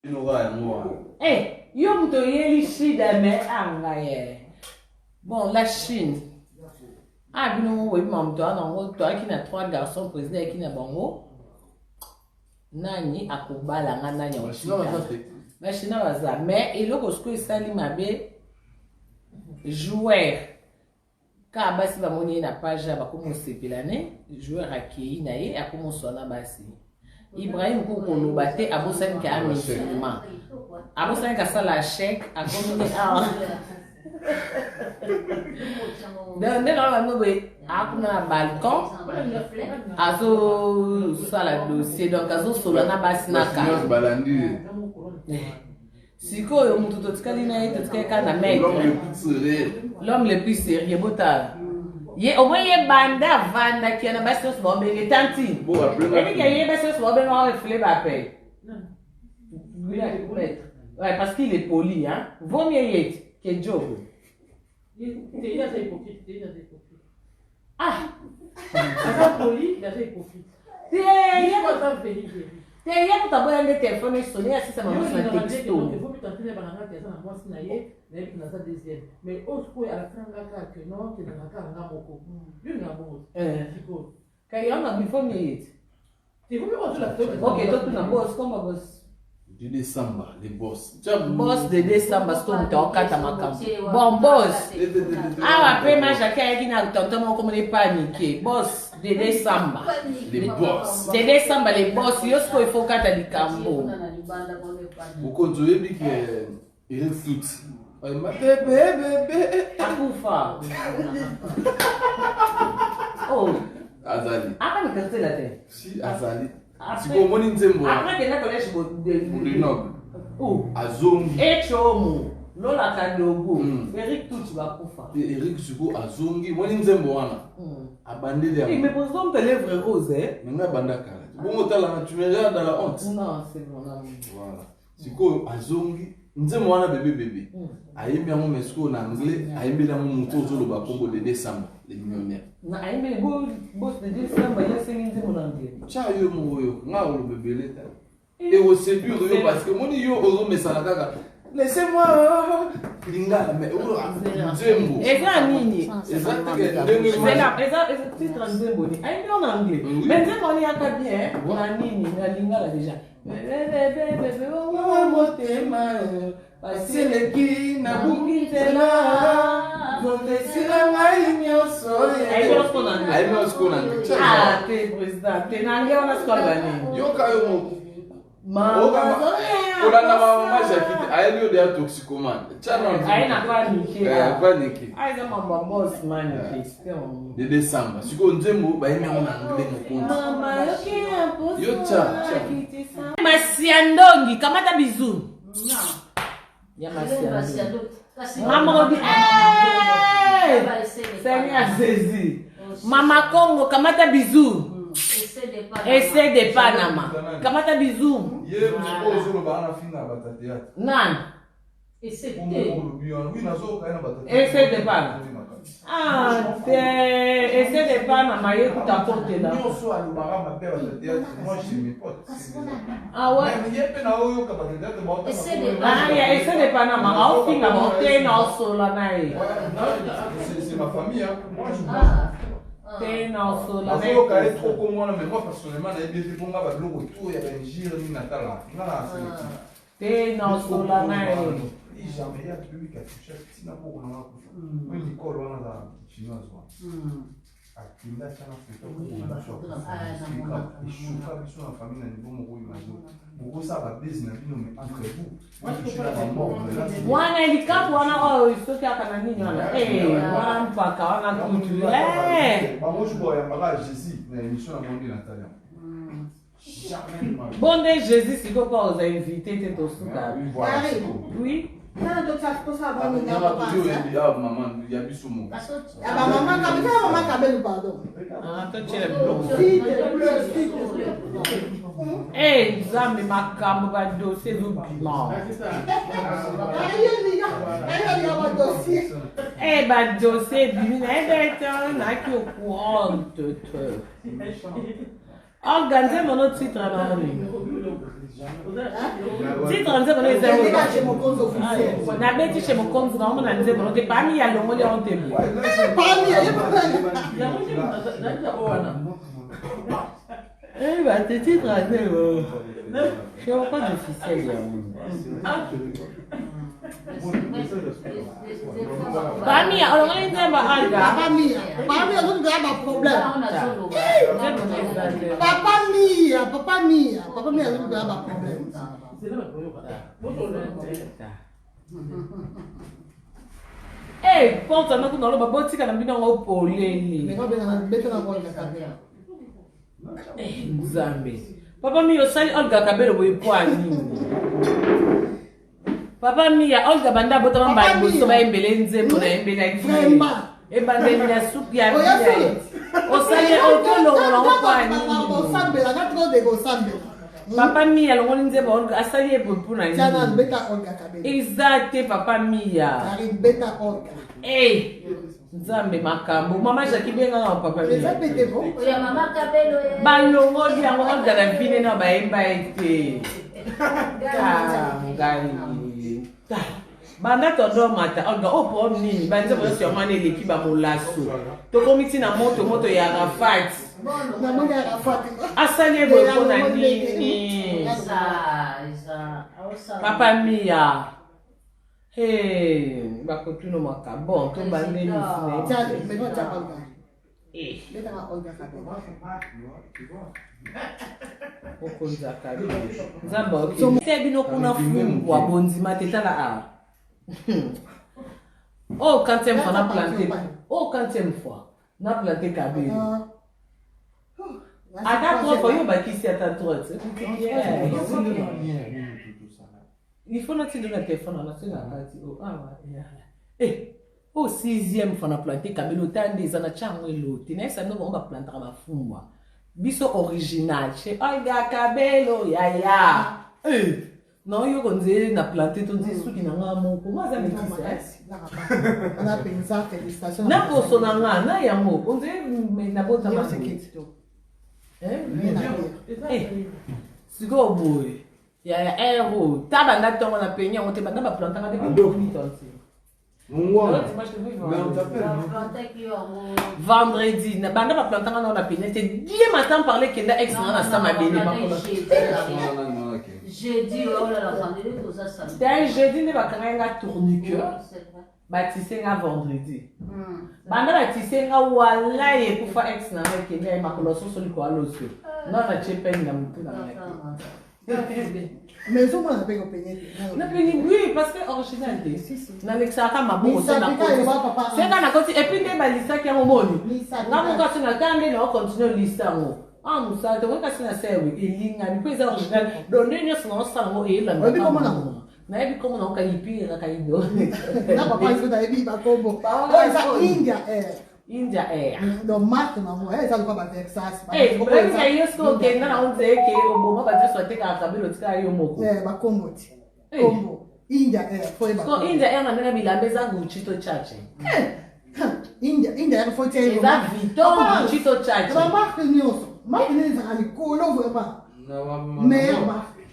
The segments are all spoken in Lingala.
Eh, yo mto yeli shida me anga ye. Bon, la Chine. Ah, bino we mamto anango to aki na 3 garçons président aki na bango. Nani akubala nga nani wa Chine. Na Chine baza mais eloko sko esali mabe joueur ka basi ba moni na page ba komo sepelane joueur akei na ye akomo sona basi. Ibrahim Koukolo bate abosani ka musulman. Abosani ka sala chèque akomi donc dès lors nous akuna balcon azo sala dossier donc azo solana basi na ka siko yo mutu totikali na ye totikali ka na maître l'homme le plus sérieux bota ye au moins ye banda vanda qui na basi so bombe le tanti et que ye basi so bombe no reflet ba paix ouais parce qu'il est poli hein vaut mieux yet que Joe. Il est assez hypocrite, Ah! C'est pas poli, il est assez hypocrite. Il y a pas de téléphone sonné, si ça m'a fait un texto. Il faut que tu entraînes par la personne à moi, si naïe, mais puis dans sa deuxième. Mais au secours, à la fin, que non, que dans la carte, on a beaucoup. Lui, on a beaucoup. Quand il y en a, il faut mieux. Tu veux me la photo? Ok, toi, tu n'as pas comme un boss. De décembre, les boss. Boss de décembre, parce qu'on est en 4 à ma camp. Bon, boss. Ah, après, ma jacquet, qui n'a pas comme les paniqués. Boss de décembre. Les boss. De décembre, les boss. Il faut 4 à Cambo. Vous continuez à dire qu'il reflute. Bébé. Akoufa. Oh. Azali. Ah, mais qu'est-ce que c'est? Si, Azali. Si vous voulez dire, après que la collège de noble. Oh. Azongi. Et Chomo. Lola Kadogo. Eric Touch va Koufa. Eric Sugo Azongi. Vous voulez dire, abandé les mais pour ça, on te lève rose, hein? Mais on a bandé bon, tu me regardes dans la honte. Non, c'est bon. Voilà. Si vous Azongi. Nzembo wana bébé. Ayembi yango mesko na anglais, ayembi yango muto ozolo ba Congo de décembre, les millionnaires. Na ayembi boss de décembre, ya sengi nzembo na anglais. Cha yo moyo, nga olo bébé leta. Et au séduire yo parce que moni yo ozo mesala kaka. Laissez-moi linga mais olo nzembo. Eza nini? Exactement. C'est là, eza titre nzembo ni. Ayembi en anglais. Mais nzembo ni aka bien, na nini, na linga là déjà. Bébé, motema baseleki na bungitela zondesila ngai nyonso ah te président te nange wana skola bani yoka yo olanda mama jakite ayeli yo deya toxicomane ayina panike aiza mamba boss man de décembre sikoyo nzembo bayemi yango na anglais mokonzi yo cha Masiandongi kamata bizu ya Masiandongi mama obi Seigneur Jésus mama Congo kamata bizu essaie de Panama kamata bizu nan essaie de Panama ah essaie de Panama yekuta porte là ah ouais essaie de Panama au final monter dans sola nae c'est ma famille moi je t'es dans sola nae parce que trop comme moi mais moi personnellement j'ai bien fait pour moi le retour il y a Niger ni Natala t'es dans sola nae jamais il y a plus qu'à toucher si n'a pas on a oui Nicole on a la chinoise akila sana photo ishuka biso na famille na niveau moko imagine moko ça va base na bino mais entre vous wana ilikapu wana oyo isoki akana nini wana wana mpaka wana kutu bango jubo ya mbaka Jésus na émission na monde Natalia bon de Jésus siko kwa oza invité te tosuka oui Non, donc ça peut ça maman, il y a biso mo. Ah maman, maman kabelu pardon. Ah, toi tu es eh, zambi makambo ba dossier d'oubliement. Eh, ba dossier d'oubliement. Eh, ben, na qui au courant de toi. Organisez mon autre titre à titre nze bono eza chez mon compte officiel. na beti chez mon compte na mona nze bono te parmi ya longo le on te bu Parmi ya bah te titre nze bo je vois pas d'officiel ya parmi ya longo le nze ba alga parmi ya donc ba problème. Papa Mia donc ba problème. Eh, porte na kuna lo baboti kana mbina ngo poleli. Mais quand on bête na ko ya kabela. Nzambe. Papa Mia osali Olga Kabelo boye poani. Papa Mia Olga banda bota mamba boso ba embele nzembo na embele aki. Ebandeli na soupe ya bia. Osali okolo ngo poani. Osambela na trop de osambela. Papa Mia longo nzembo Olga asali epopu na ni. Tiana beta Olga Kabelo. Exacte Papa Mia. Ari beta Olga. Eh. Nzambe makambo mama Jackie benga na Papa Mia. Les apété bon. Oya mama Kabelo. Balongo yango Olga na vine na baemba ete. Ngai. Banda todo mata Olga opo nini banze bo sûrement ne leki ba molaso. To komiti na moto ya Rafat. Na mona ya Rafat. Asale bo na nini. Papa Mia. Hey, bakotuno maka bon to bande ni fune. Tiens, mais non tiens Olga. Eh, Beta Olga Kabelo. okonza kabelo. Nzamba okay. Sebino kuna fungwa bonzima tetala a. Oh, quantième fois on a planté. Oh, quantième fois on a planté Kabelo. À ta propre, il va qui s'y attend trop. Il faut noter de la téléphone, on a fait la partie. Ah ouais. Eh, au 6e fois on a planté Kabelo, tant des années chango et l'autre. N'est-ce que nous on va planter ma fumwa. Biso original chez Olga Kabelo, ya. Non, yo konze na planté ton disou qui na ngamo. Comment ça me dit ça? On a pensé félicitations. Na poso na nga na yango. Konze na bota ma sekiti. Sigo boy. Ya ero. Tabanda tongo na penya on te banda ba planta ngade ko ni tonsi. Vendredi, na banda ba planta ngana na penya te die matin parler kenda ex na sama bene ba ko. Jeudi oh là la vendredi tout ça ça. T'as jeudi ne ba kanga tourniqueur. Batissé nga vendredi. Banda batissé nga wala ye kufa ex na me kenda ma ko so liko aloso. Na na chepen na mutu na. Mais ils ont pas payé au peigneur. Oui, parce que original. N'alexaka maboko na côté. C'est quand na côté et puis des balisa qui ont moni. Na mon quand na tande na continue lista ngo. Ah musa te weka sina sewe elinga ni pesa original. Donne ni sona sango e la. Oui, comment na? Na ebi comment na ka ipira ka ido. Na papa ils ont d'ailleurs ba combo. Oh, ça India India donc marque na mo ça quoi ba Texas. Eh, bref, il y a ce que na on dit que Obama va juste souhaiter qu'à Kabelo tika yo moko. Ba combo ti. Combo. India foi ba. So India na nanga bilambeza nguchito chache. India foi ti. Eza Vuitton nguchito chache. Ba marque nyonso. Marque ni za ali kolo vraiment. Mais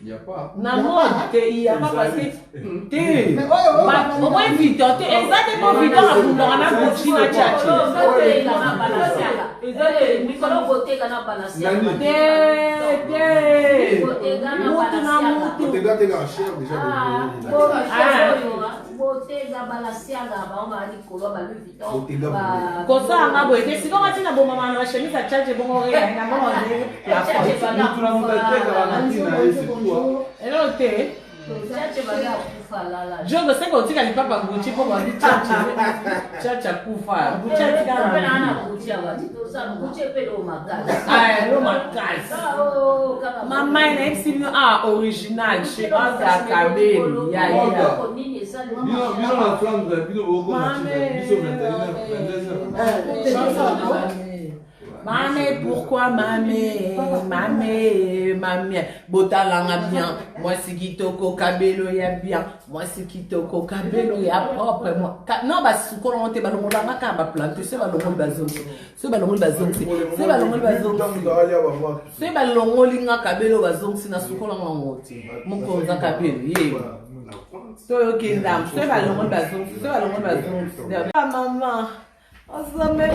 il y a pas. Na mode que il y a pas parce que tu. Au moins Vuitton, exactement Vuitton a pour na Gucci na chache. Kosa anga boy ke siko ngati na boma mama chemise a chache bongo re na bongo hello te Jogo seko tika ni papa Gucci po ba chacha kufa Gucci tika na lo makas mama ina exibio original chez Olga Kabelo ya Bino na Flandre, bino bogo na Chine, biso 21h. Mamé, pourquoi mamé? Mamé. Botalanga bien. Moi, c'est Kitoko Kabelo, y a bien. Moi, c'est Kitoko Kabelo, y a propre. Non, bah, si on monte, bah, on va pas planter. C'est pas le monde bazon. C'est pas le monde bazon. C'est pas le monde bazon. C'est pas le monde linga Kabelo bazon. C'est na suko la monte. Mon konza Kabelo, yé. So, ok, dame. C'est pas le monde bazon. C'est pas le monde bazon. Ah, maman. On s'en met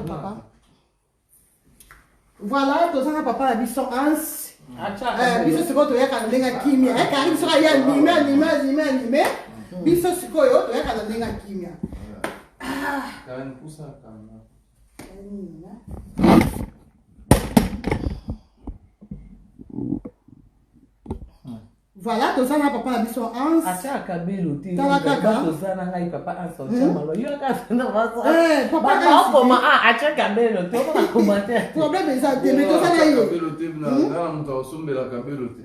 Papa. Voilà, tous les papa la sont ans. Biso siko to yaka ndenga kimia. Eka biso ya anime. Biso siko yo to yaka ndenga kimia. Voilà, tous les papa la sont ans. Acha Kabelo te. Kaka. Tozana ngai papa anso chama. Yo ka na vaso. Papa comment acha Kabelo te on a commentaire. Problème est ça, mais tout ça là yo.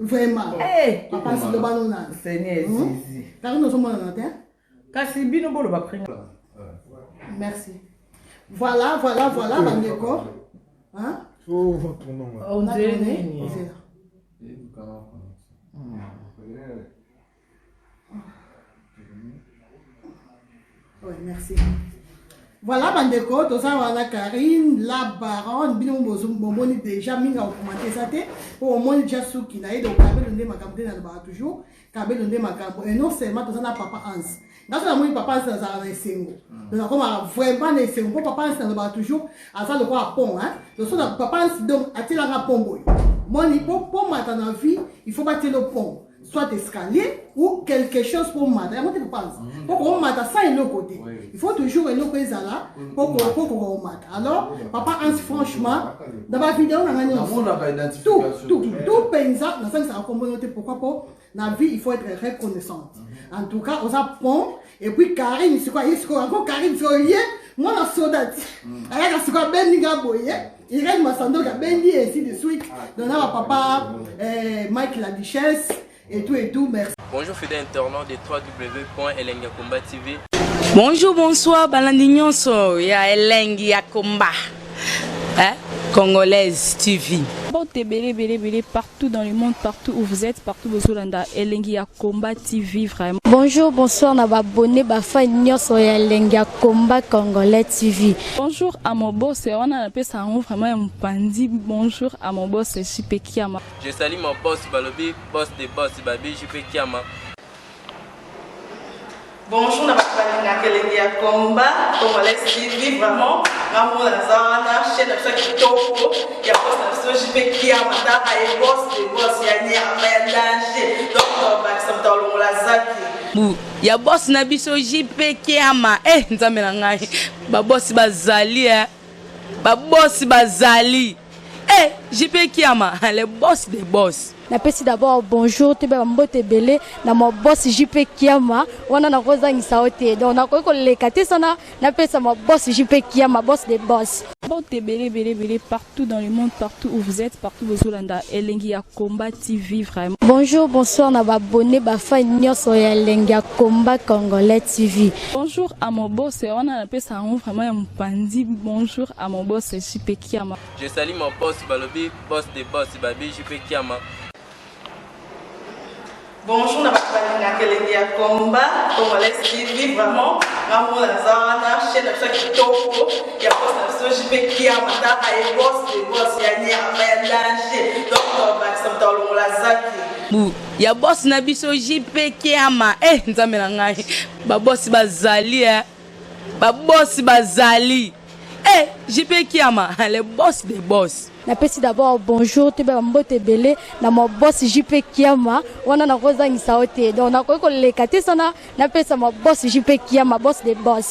Vraiment. Eh, Papa c'est le banana. Seigneur Zizi. Car nous sommes en terre. Kasi bino bolo ba pringa. Merci. Voilà, Bandeko. Hein? Oh, votre nom. On dirait. Oui, merci. Voilà, Bandeko, tout ça, voilà, Karine, la baronne, bien, on déjà mis à commenter ça, pour au moins déjà sous qui n'a donc Kabelo de ma campagne dans le bar toujours, Kabelo de ma campagne, et non seulement tout ça, n'a papa Hans. Dans ce moment, papa Hans, ça a un single. Donc, comme vraiment des single, pour papa Hans dans le bar toujours, à ça, le quoi à pont, hein. Donc, papa Hans, donc, a-t-il un pont, moi, pour mater dans la vie, il faut bâtir le pont. Soit escalier ou quelque chose pour mater. Tu penses? Pour qu'on mate ça et l'autre côté. Il faut toujours un autre là pour qu'on mate. Alors, papa Hans, franchement, dans ma vidéo, on a tout paysan, dans ça, ça communauté. Pourquoi pas? Dans la vie, il faut être reconnaissant. En tout cas, on a pont. Et puis, Karine, c'est quoi? Encore Karine, c'est moi, la soldate. Elle a quoi? Ben Nigaboye. Il reste ma sando, Ben et ainsi de suite. Donc, là, papa, Mike la Duchesse. Et tout, merci. Bonjour fidèles internautes de www.elengiakomba TV. Bonjour, bonsoir, Balandinionso, ya Elengiakomba, Congolaise TV. Bon, belé partout dans le monde, partout où vous êtes, partout où vous êtes, Elengiakomba TV, vraiment. Bonjour, bonsoir, na abonné bafa nyonso ya Elengiakomba Congolais TV. Bonjour à mon boss, on a appelé ça vraiment un pandi. Bonjour à mon boss, JP Kiama. Je salue mon boss Balobi, boss des boss Babi, JP Kiama. Bonjour, na Elengiakomba Congolais TV, vraiment. Maman la zana, chaîne de chaque kitoko, ya boss na JP Kiama, ta ay boss des boss ya ni amelange. Donc ba ça dans la zaki. Ya boss na biso JP Kiama, nzambe na ngai. Ba boss bazali ba boss bazali. JP Kiama, le boss des boss. Napesi d'abord bonjour, te ba mbote belé na mon boss JP Kiama, wana na kozangisa ote. Donc na ko lekate sana, napesa mon boss JP Kiama, boss des boss. Bon, belé partout dans le monde, partout où vous êtes, partout où vous êtes, Elengiakomba TV, vraiment. Bonjour, bonsoir, na abonné bafa nyonso ya Elengiakomba Congolais TV. Bonjour à mon boss, on a appelé ça vraiment un pandi. Bonjour à mon boss JP Kiama. Je salue mon boss Balobi, boss des boss Babi, JP Kiama. Bonjour, na Elengiakomba Congolais TV, vraiment. Maman la zana, chaîne de chaque kitoko, ya boss na JP Kiama, ta ay boss des boss ya ni amelange. Donc ba ça dans la zaki. Ya boss na biso JP Kiama, nzambe na ngai. Ba boss bazali ba boss bazali. JP Kiama, le boss des boss. Napesi d'abord bonjour, te ba mbote belé na mon boss JP Kiama, wana na kozangisa ote. Donc na ko lekate sana, napesa mon boss JP Kiama, boss des boss.